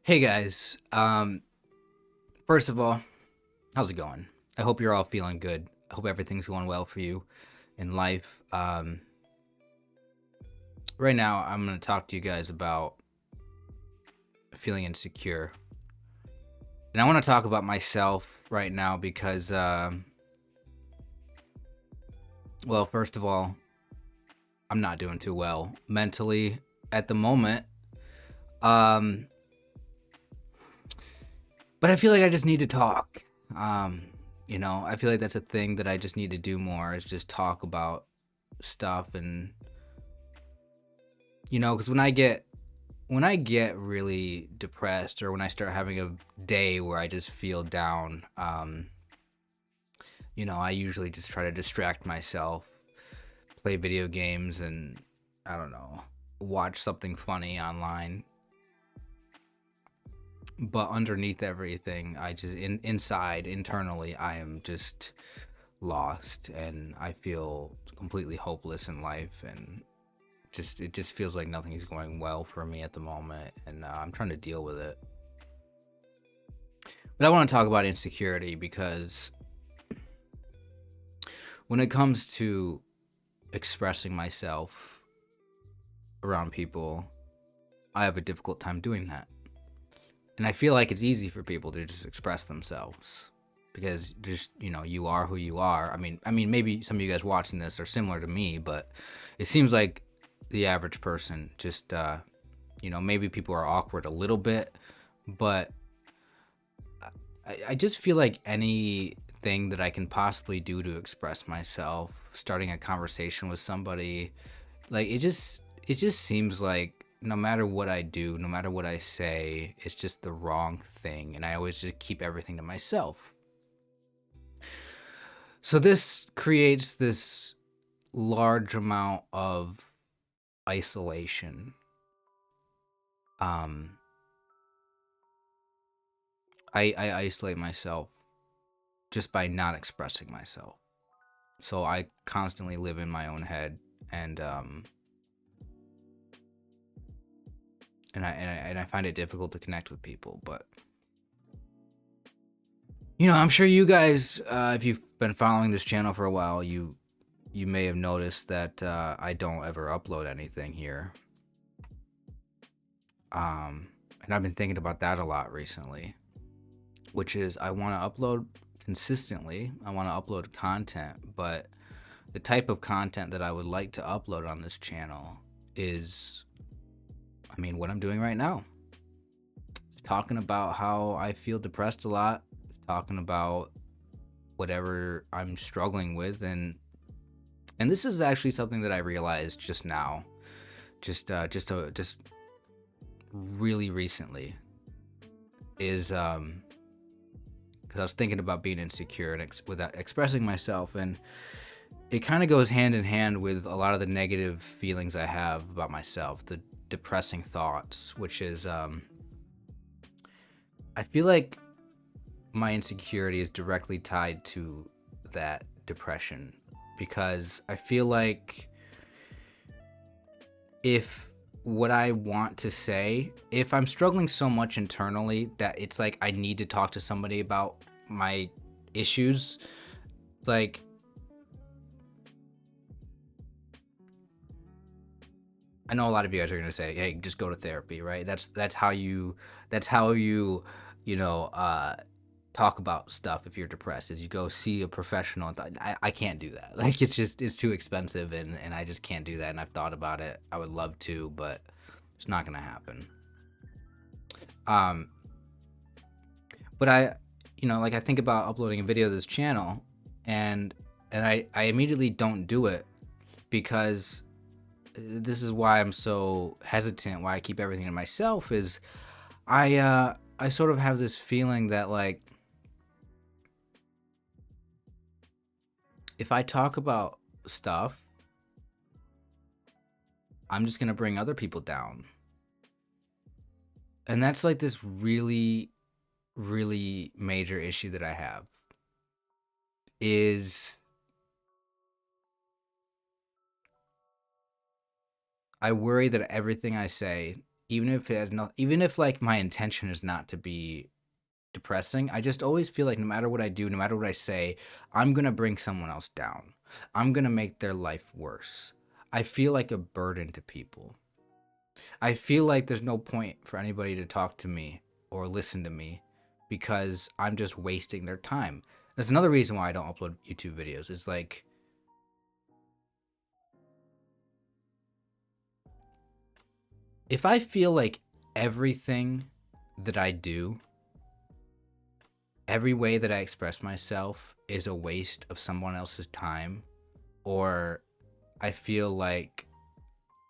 Hey guys, first of all, how's it going? I hope you're all feeling good. I hope everything's going well for you in life. Right now, I'm going to talk to you guys about feeling insecure. And I want to talk about myself right now because, well, first of all, I'm not doing too well mentally at the moment. Um, but I feel like I just need to talk. Um, I feel like that's a thing that I just need to do more is just talk about stuff and because when I get really depressed or when I start having a day where I just feel down, I usually just try to distract myself, play video games, and I don't know, watch something funny online. But underneath everything, I just internally, I am just lost and I feel completely hopeless in life, and it just feels like nothing is going well for me at the moment, and I'm trying to deal with it. But I want to talk about insecurity because when it comes to expressing myself around people, I have a difficult time doing that. And I feel like it's easy for people to just express themselves because just, you are who you are. I mean maybe some of you guys watching this are similar to me, but it seems like the average person just maybe people are awkward a little bit, but I just feel like anything that I can possibly do to express myself, starting a conversation with somebody, like it just seems like no matter what I do, no matter what I say, it's just the wrong thing, and I always just keep everything to myself. So this creates this large amount of isolation. Um, I isolate myself just by not expressing myself. So I constantly live in my own head, and I find it difficult to connect with people. But I'm sure you guys, if you've been following this channel for a while, you may have noticed that I don't ever upload anything here. And I've been thinking about that a lot recently, which is I want to upload consistently. I want to upload content, but the type of content that I would like to upload on this channel is, what I'm doing right now. Talking about how I feel depressed a lot, talking about whatever I'm struggling with, and this is actually something that I realized just now, just really recently, is because I was thinking about being insecure and without expressing myself, and it kind of goes hand in hand with a lot of the negative feelings I have about myself, the depressing thoughts, which is I feel like my insecurity is directly tied to that depression, because I feel like if what I want to say, if I'm struggling so much internally that it's like I need to talk to somebody about my issues, like I know a lot of you guys are gonna say, "Hey, just go to therapy," right? That's how you talk about stuff if you're depressed, is you go see a professional. I can't do that. Like it's too expensive, and I just can't do that. And I've thought about it. I would love to, but it's not gonna happen. Um, but like I think about uploading a video to this channel, and I immediately don't do it because this is why I'm so hesitant, why I keep everything to myself, is I sort of have this feeling that, like, if I talk about stuff, I'm just going to bring other people down. And that's like this really, really major issue that I have, is I worry that everything I say even if it has not, even if like my intention is not to be depressing, I just always feel like no matter what I do, no matter what I say, I'm gonna bring someone else down. I'm gonna make their life worse. I feel like a burden to people. I feel like there's no point for anybody to talk to me or listen to me because I'm just wasting their time. That's another reason why I don't upload YouTube videos. It's like, if I feel like everything that I do, every way that I express myself is a waste of someone else's time, or I feel like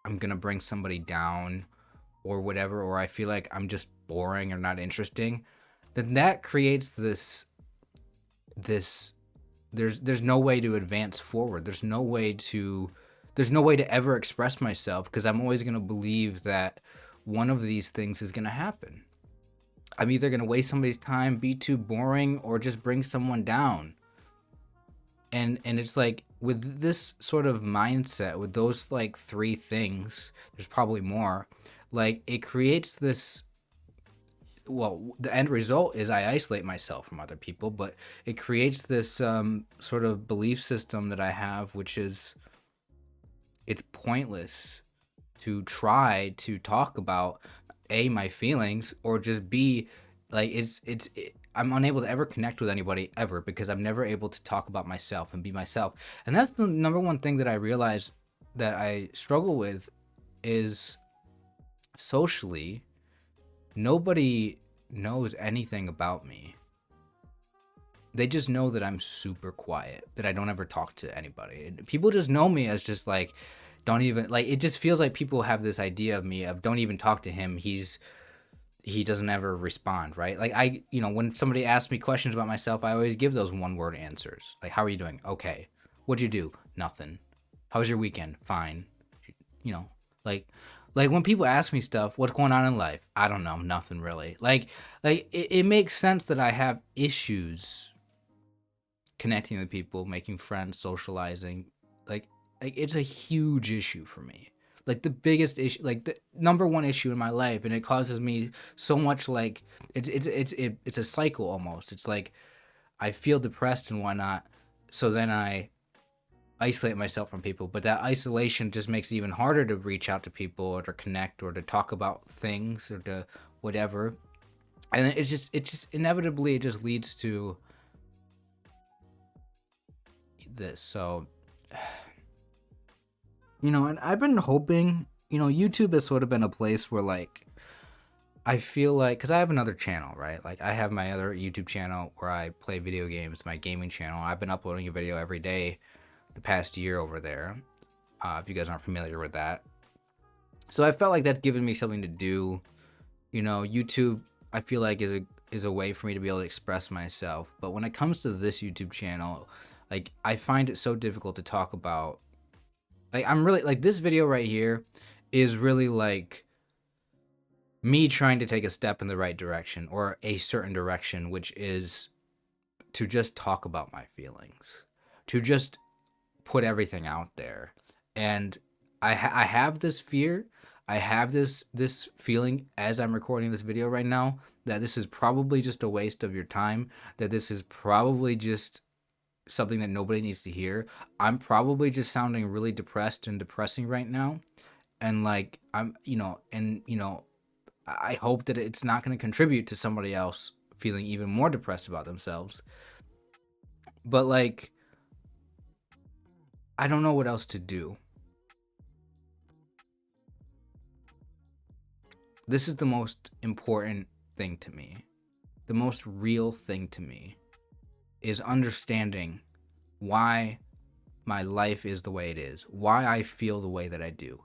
I'm gonna bring somebody down or whatever, or I feel like I'm just boring or not interesting, then that creates this there's no way to advance forward. There's no way to ever express myself because I'm always gonna believe that one of these things is gonna happen. I'm either gonna waste somebody's time, be too boring, or just bring someone down. And it's like with this sort of mindset, with those like three things, there's probably more. Like it creates this, well, the end result is I isolate myself from other people, but it creates this sort of belief system that I have, which is it's pointless to try to talk about a my feelings, or just b like I'm unable to ever connect with anybody ever because I'm never able to talk about myself and be myself. And that's the number one thing that I realize that I struggle with is socially nobody knows anything about me. They just know that I'm super quiet, that I don't ever talk to anybody. And people just know me as just like, don't even like, it just feels like people have this idea of me of don't even talk to him. He doesn't ever respond, right? Like when somebody asks me questions about myself, I always give those one word answers. Like, how are you doing? Okay. What'd you do? Nothing. How was your weekend? Fine. You know, like when people ask me stuff, what's going on in life? I don't know, nothing really. It makes sense that I have issues connecting with people, making friends, socializing. Like, it's a huge issue for me. Like the biggest issue, like the number one issue in my life, and it causes me so much. Like it's a cycle almost. It's like I feel depressed and whatnot, so then I isolate myself from people. But that isolation just makes it even harder to reach out to people or to connect or to talk about things or to whatever. And it just inevitably it just leads to this. So and I've been hoping, YouTube has sort of been a place where like I feel like, because I have another channel, right? Like I have my other YouTube channel where I play video games, my gaming channel. I've been uploading a video every day the past year over there. If you guys aren't familiar with that, so I felt like that's given me something to do. YouTube I feel like is a way for me to be able to express myself. But when it comes to this YouTube channel, like I find it so difficult to talk about. Like I'm really like this video right here is really like me trying to take a step in the right direction or a certain direction, which is to just talk about my feelings, to just put everything out there. And I have this fear, I have this feeling as I'm recording this video right now that this is probably just a waste of your time, that this is probably just something that nobody needs to hear. I'm probably just sounding really depressed and depressing right now. And like I hope that it's not going to contribute to somebody else feeling even more depressed about themselves. But like I don't know what else to do. This is the most important thing to me. The most real thing to me is understanding why my life is the way it is, why I feel the way that I do.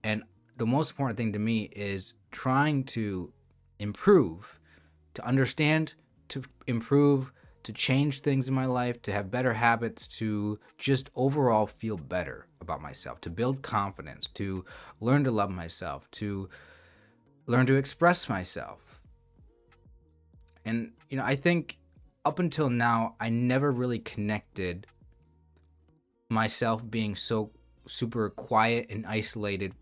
And the most important thing to me is trying to improve, to understand, to improve, to change things in my life, to have better habits, to just overall feel better about myself, to build confidence, to learn to love myself, to learn to express myself. And, I think up until now, I never really connected myself being so super quiet and isolated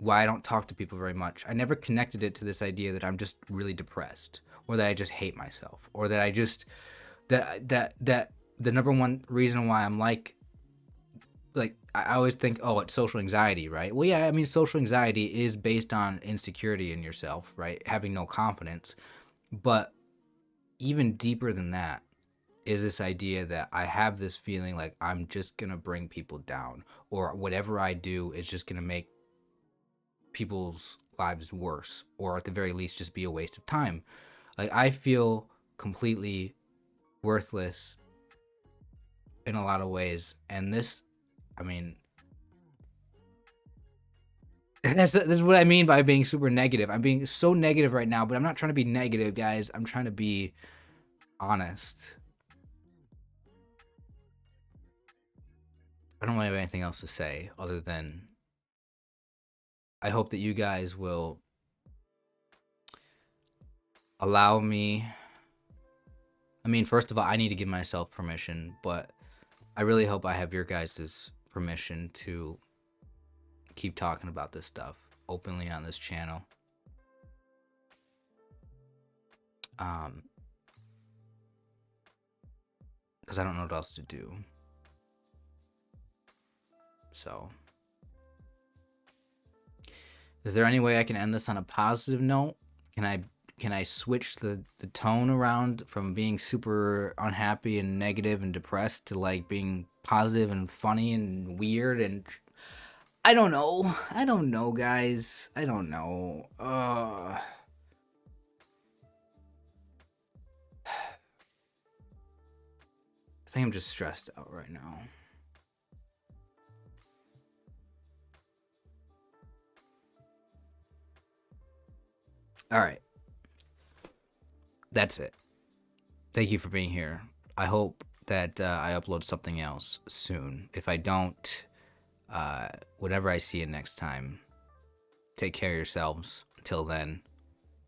why I don't talk to people very much. I never connected it to this idea that I'm just really depressed, or that I just hate myself, or that I just that the number one reason why I'm like I always think, oh, it's social anxiety, right? Well, yeah, I mean, social anxiety is based on insecurity in yourself, right? Having no confidence. But even deeper than that is this idea that I have this feeling like I'm just gonna bring people down, or whatever I do is just gonna make people's lives worse, or at the very least just be a waste of time. Like, I feel completely worthless in a lot of ways, and this, I mean, this is what I mean by being super negative. I'm being so negative right now, but I'm not trying to be negative, guys. I'm trying to be honest. I don't really have anything else to say other than I hope that you guys will allow me. I mean, first of all, I need to give myself permission, but I really hope I have your guys' permission to keep talking about this stuff openly on this channel. Because I don't know what else to do. So, is there any way I can end this on a positive note? Can I switch the tone around from being super unhappy and negative and depressed to like being positive and funny and weird? And I don't know. I don't know, guys. I don't know. I think I'm just stressed out right now. All right. That's it. Thank you for being here. I hope that I upload something else soon. If I don't, whenever I see you next time, take care of yourselves. Until then,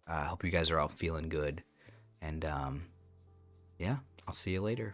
I hope you guys are all feeling good. And yeah, I'll see you later.